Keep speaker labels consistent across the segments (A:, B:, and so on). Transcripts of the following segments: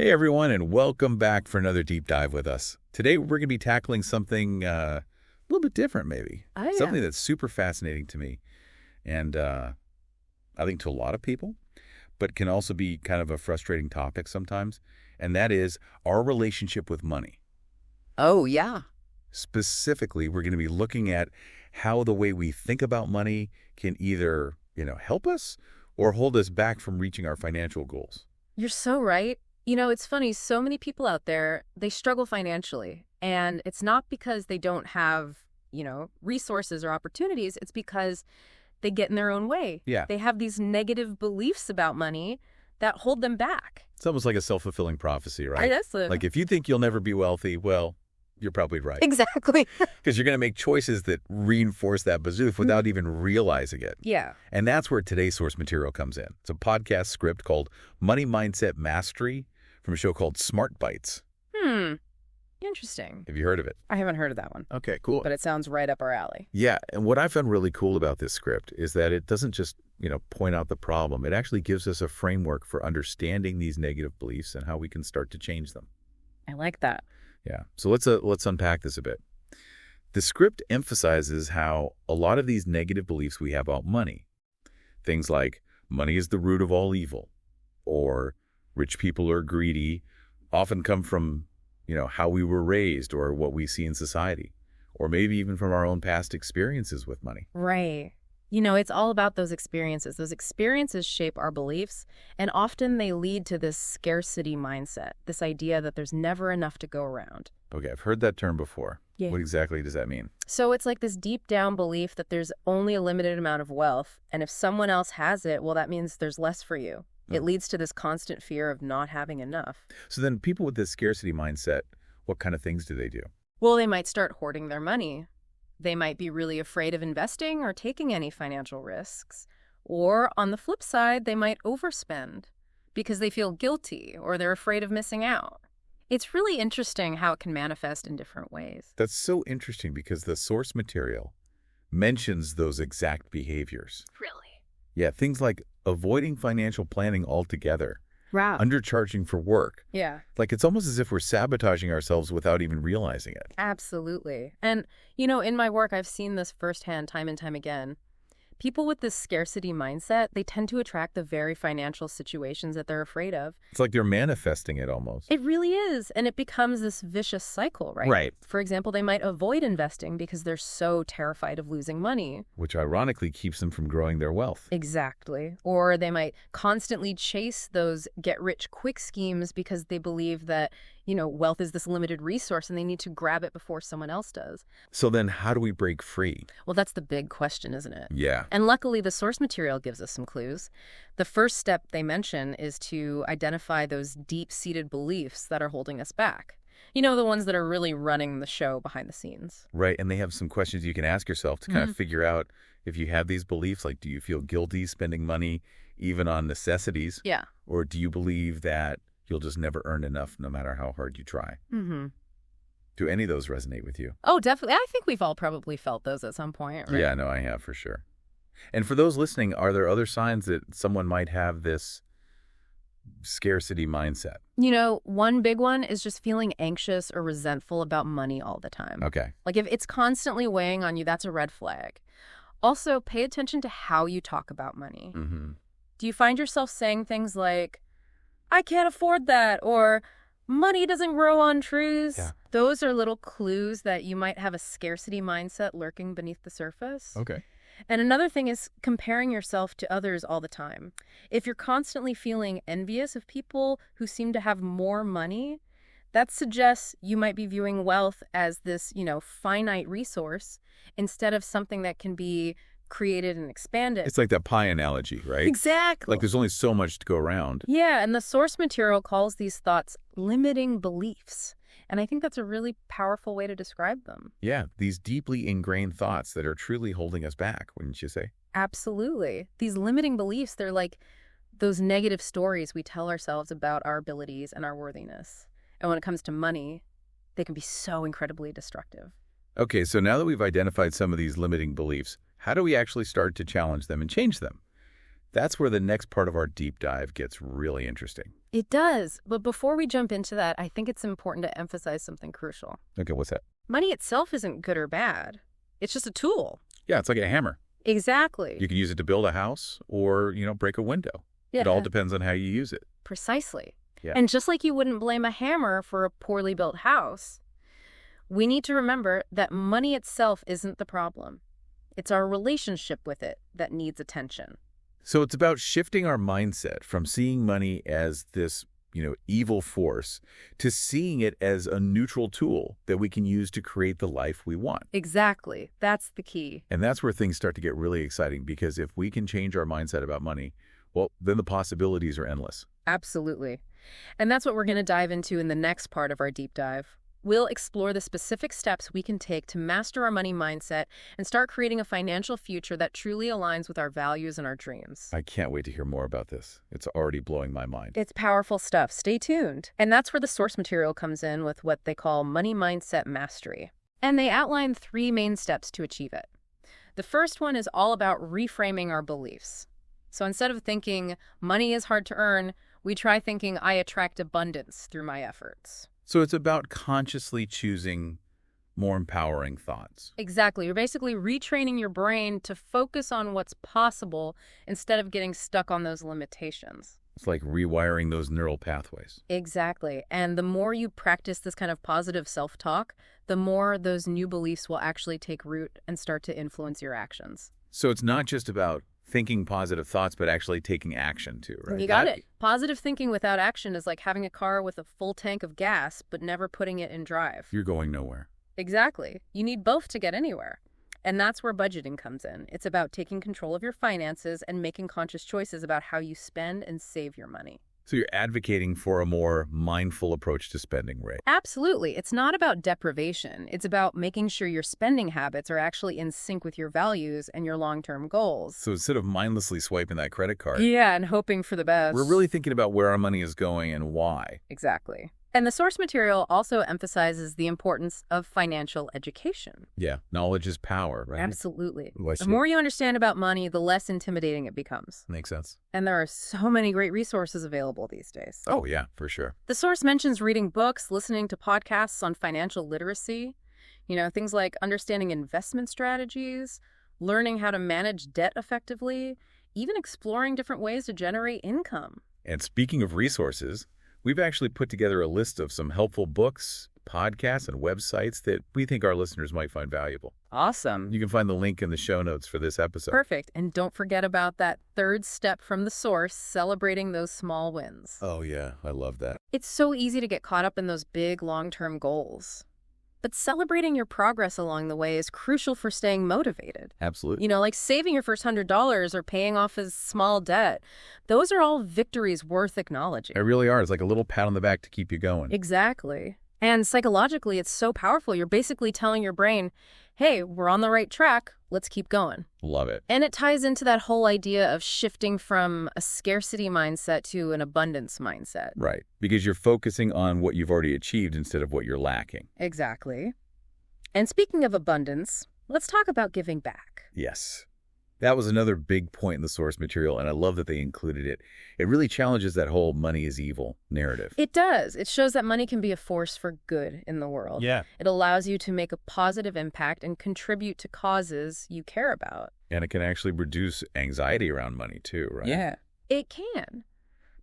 A: Hey everyone, and welcome back for another deep dive with us. Today we're going to be tackling something a little bit different maybe.
B: Oh, yeah.
A: Something that's super fascinating to me and I think to a lot of people, but can also be kind of a frustrating topic sometimes, and that is our relationship with money.
B: Oh, yeah.
A: Specifically, we're going to be looking at how the way we think about money can either, help us or hold us back from reaching our financial goals.
B: You're so right. It's funny, so many people out there, they struggle financially. And it's not because they don't have, resources or opportunities. It's because they get in their own way.
A: Yeah.
B: They have these negative beliefs about money that hold them back.
A: It's almost like a self-fulfilling prophecy, right?
B: That's
A: Like if you think you'll never be wealthy, well, you're probably right.
B: Exactly.
A: Because you're going to make choices that reinforce that belief without even realizing it.
B: Yeah.
A: And that's where today's source material comes in. It's a podcast script called Money Mindset Mastery from a show called Smart Bites.
B: Interesting.
A: Have you heard of it?
B: I haven't heard of that one,
A: Okay, cool.
B: but it sounds right up our alley.
A: Yeah, and what I found really cool about this script is that it doesn't just, point out the problem. It actually gives us a framework for understanding these negative beliefs and how we can start to change them.
B: I like that.
A: Yeah. So let's unpack this a bit. The script emphasizes how a lot of these negative beliefs we have about money, things like money is the root of all evil, or rich people are greedy, often come from, how we were raised or what we see in society, or maybe even from our own past experiences with money.
B: Right. It's all about those experiences. Those experiences shape our beliefs, and often they lead to this scarcity mindset, this idea that there's never enough to go around.
A: Okay, I've heard that term before.
B: Yeah.
A: What exactly does that mean?
B: So it's like this deep down belief that there's only a limited amount of wealth, and if someone else has it, well, that means there's less for you. It leads to this constant fear of not having enough.
A: So then people with this scarcity mindset, what kind of things do they do?
B: Well, they might start hoarding their money. They might be really afraid of investing or taking any financial risks. Or on the flip side, they might overspend because they feel guilty or they're afraid of missing out. It's really interesting how it can manifest in different ways.
A: That's so interesting because the source material mentions those exact behaviors.
B: Really?
A: Yeah, things like avoiding financial planning altogether,
B: Wow.
A: undercharging for work.
B: Yeah.
A: Like it's almost as if we're sabotaging ourselves without even realizing it.
B: Absolutely. And, in my work, I've seen this firsthand time and time again. People with this scarcity mindset, they tend to attract the very financial situations that they're afraid of.
A: It's like they're manifesting it almost.
B: It really is. And it becomes this vicious cycle, right?
A: Right.
B: For example, they might avoid investing because they're so terrified of losing money.
A: Which ironically keeps them from growing their wealth.
B: Exactly. Or they might constantly chase those get-rich-quick schemes because they believe that, wealth is this limited resource and they need to grab it before someone else does.
A: So then how do we break free?
B: Well, that's the big question, isn't it?
A: Yeah.
B: And luckily, the source material gives us some clues. The first step they mention is to identify those deep-seated beliefs that are holding us back. The ones that are really running the show behind the scenes.
A: Right, and they have some questions you can ask yourself to kind of figure out if you have these beliefs, like do you feel guilty spending money even on necessities?
B: Yeah.
A: Or do you believe that you'll just never earn enough no matter how hard you try?
B: Mm-hmm.
A: Do any of those resonate with you?
B: Oh, definitely. I think we've all probably felt those at some point, right?
A: Yeah, no, I have for sure. And for those listening, are there other signs that someone might have this scarcity mindset?
B: One big one is just feeling anxious or resentful about money all the time.
A: Okay.
B: Like if it's constantly weighing on you, that's a red flag. Also, pay attention to how you talk about money.
A: Mm-hmm.
B: Do you find yourself saying things like, I can't afford that, or money doesn't grow on trees?
A: Yeah.
B: Those are little clues that you might have a scarcity mindset lurking beneath the surface.
A: Okay.
B: And another thing is comparing yourself to others all the time. If you're constantly feeling envious of people who seem to have more money, that suggests you might be viewing wealth as this, finite resource instead of something that can be created and expanded.
A: It's like that pie analogy, right?
B: Exactly.
A: Like there's only so much to go around.
B: Yeah, and the source material calls these thoughts limiting beliefs. And I think that's a really powerful way to describe them.
A: Yeah, these deeply ingrained thoughts that are truly holding us back, wouldn't you say?
B: Absolutely. These limiting beliefs, they're like those negative stories we tell ourselves about our abilities and our worthiness. And when it comes to money, they can be so incredibly destructive.
A: Okay, so now that we've identified some of these limiting beliefs, how do we actually start to challenge them and change them? That's where the next part of our deep dive gets really interesting.
B: It does. But before we jump into that, I think it's important to emphasize something crucial.
A: Okay, what's that?
B: Money itself isn't good or bad. It's just a tool.
A: Yeah, it's like a hammer.
B: Exactly.
A: You can use it to build a house or, break a window.
B: Yeah.
A: It all depends on how you use it.
B: Precisely.
A: Yeah.
B: And just like you wouldn't blame a hammer for a poorly built house, we need to remember that money itself isn't the problem. It's our relationship with it that needs attention.
A: So it's about shifting our mindset from seeing money as this, evil force to seeing it as a neutral tool that we can use to create the life we want.
B: Exactly. That's the key.
A: And that's where things start to get really exciting, because if we can change our mindset about money, well, then the possibilities are endless.
B: Absolutely. And that's what we're going to dive into in the next part of our deep dive. We'll explore the specific steps we can take to master our money mindset and start creating a financial future that truly aligns with our values and our dreams.
A: I can't wait to hear more about this. It's already blowing my mind.
B: It's powerful stuff. Stay tuned. And that's where the source material comes in with what they call money mindset mastery. And they outline 3 main steps to achieve it. The first one is all about reframing our beliefs. So instead of thinking money is hard to earn, we try thinking I attract abundance through my efforts.
A: So it's about consciously choosing more empowering thoughts.
B: Exactly. You're basically retraining your brain to focus on what's possible instead of getting stuck on those limitations.
A: It's like rewiring those neural pathways.
B: Exactly. And the more you practice this kind of positive self-talk, the more those new beliefs will actually take root and start to influence your actions.
A: So it's not just about thinking positive thoughts, but actually taking action too, right?
B: You got it. Positive thinking without action is like having a car with a full tank of gas, but never putting it in drive.
A: You're going nowhere.
B: Exactly. You need both to get anywhere. And that's where budgeting comes in. It's about taking control of your finances and making conscious choices about how you spend and save your money.
A: So you're advocating for a more mindful approach to spending, right?
B: Absolutely. It's not about deprivation. It's about making sure your spending habits are actually in sync with your values and your long-term goals.
A: So instead of mindlessly swiping that credit card,
B: yeah, and hoping for the best.
A: we're really thinking about where our money is going and why.
B: Exactly. And the source material also emphasizes the importance of financial education.
A: Yeah, knowledge is power, right?
B: Absolutely.
A: Oh, I
B: The
A: see.
B: more you understand about money, the less intimidating it becomes.
A: Makes sense.
B: And there are so many great resources available these days.
A: Oh, yeah, for sure.
B: The source mentions reading books, listening to podcasts on financial literacy, things like understanding investment strategies, learning how to manage debt effectively, even exploring different ways to generate income.
A: And speaking of resources, we've actually put together a list of some helpful books, podcasts, and websites that we think our listeners might find valuable.
B: Awesome.
A: You can find the link in the show notes for this episode.
B: Perfect. And don't forget about that third step from the source, celebrating those small wins.
A: Oh, yeah, I love that.
B: It's so easy to get caught up in those big long-term goals. But celebrating your progress along the way is crucial for staying motivated.
A: Absolutely.
B: Like saving your first $100 or paying off a small debt. Those are all victories worth acknowledging.
A: They really are. It's like a little pat on the back to keep you going.
B: Exactly. And psychologically, it's so powerful. You're basically telling your brain, hey, we're on the right track. Let's keep going.
A: Love it.
B: And it ties into that whole idea of shifting from a scarcity mindset to an abundance mindset.
A: Right. Because you're focusing on what you've already achieved instead of what you're lacking.
B: Exactly. And speaking of abundance, let's talk about giving back.
A: Yes. That was another big point in the source material, and I love that they included it. It really challenges that whole money is evil narrative.
B: It does. It shows that money can be a force for good in the world.
A: Yeah.
B: It allows you to make a positive impact and contribute to causes you care about.
A: And it can actually reduce anxiety around money too, right?
B: Yeah. It can.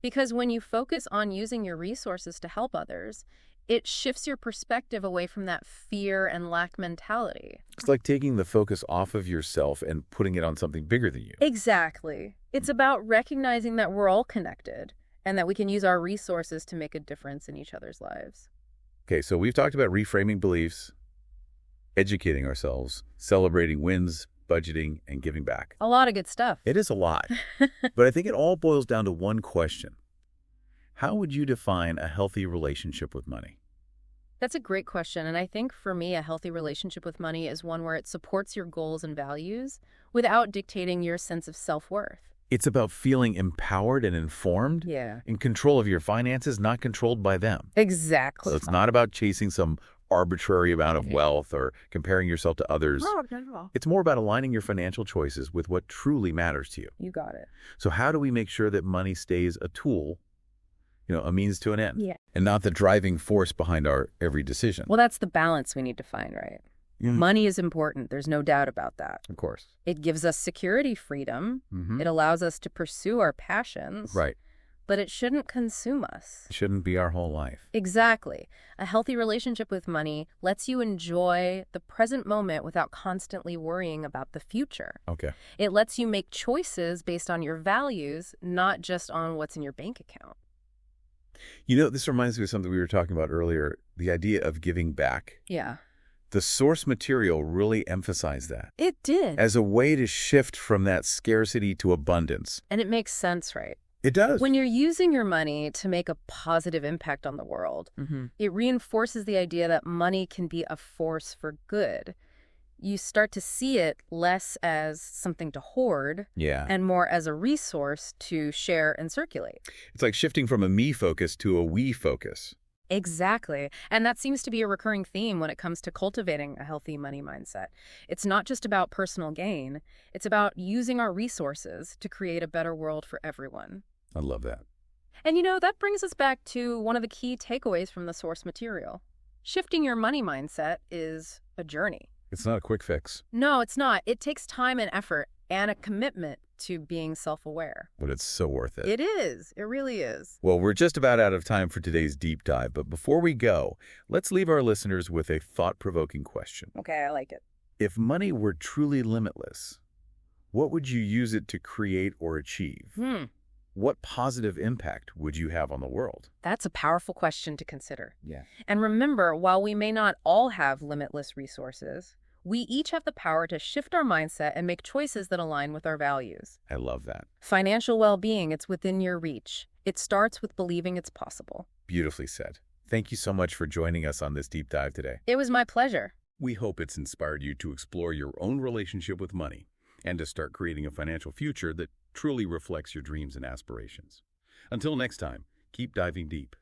B: Because when you focus on using your resources to help others, it shifts your perspective away from that fear and lack mentality.
A: It's like taking the focus off of yourself and putting it on something bigger than you.
B: Exactly. It's about recognizing that we're all connected and that we can use our resources to make a difference in each other's lives.
A: Okay, so we've talked about reframing beliefs, educating ourselves, celebrating wins, budgeting, and giving back.
B: A lot of good stuff.
A: It is a lot, but I think it all boils down to one question. How would you define a healthy relationship with money?
B: That's a great question. And I think for me, a healthy relationship with money is one where it supports your goals and values without dictating your sense of self-worth.
A: It's about feeling empowered and informed,
B: Yeah.
A: in control of your finances, not controlled by them.
B: Exactly.
A: So it's not about chasing some arbitrary amount of wealth or comparing yourself to others.
B: No, not at all.
A: It's more about aligning your financial choices with what truly matters to you.
B: You got it.
A: So how do we make sure that money stays a tool, a means to an end,
B: Yeah.
A: and not the driving force behind our every decision?
B: Well, that's the balance we need to find, right? Money is important. There's no doubt about that.
A: Of course.
B: It gives us security, freedom.
A: Mm-hmm.
B: It allows us to pursue our passions.
A: Right.
B: But it shouldn't consume us.
A: It shouldn't be our whole life.
B: Exactly. A healthy relationship with money lets you enjoy the present moment without constantly worrying about the future.
A: Okay.
B: It lets you make choices based on your values, not just on what's in your bank account.
A: This reminds me of something we were talking about earlier, the idea of giving back.
B: Yeah.
A: The source material really emphasized that
B: It did.
A: as a way to shift from that scarcity to abundance.
B: And it makes sense, right?
A: It does.
B: When you're using your money to make a positive impact on the world, it reinforces the idea that money can be a force for good. You start to see it less as something to hoard and more as a resource to share and circulate.
A: It's like shifting from a me focus to a we focus.
B: Exactly. And that seems to be a recurring theme when it comes to cultivating a healthy money mindset. It's not just about personal gain. It's about using our resources to create a better world for everyone.
A: I love that.
B: And that brings us back to one of the key takeaways from the source material. Shifting your money mindset is a journey.
A: It's not a quick fix.
B: No, it's not. It takes time and effort and a commitment to being self-aware.
A: But it's so worth it.
B: It is. It really is.
A: Well, we're just about out of time for today's deep dive, but before we go, let's leave our listeners with a thought-provoking question.
B: Okay, I like it.
A: If money were truly limitless, what would you use it to create or achieve? What positive impact would you have on the world?
B: That's a powerful question to consider.
A: Yeah.
B: And remember, while we may not all have limitless resources, we each have the power to shift our mindset and make choices that align with our values.
A: I love that.
B: Financial well-being, it's within your reach. It starts with believing it's possible.
A: Beautifully said. Thank you so much for joining us on this deep dive today.
B: It was my pleasure.
A: We hope it's inspired you to explore your own relationship with money and to start creating a financial future that truly reflects your dreams and aspirations. Until next time, keep diving deep.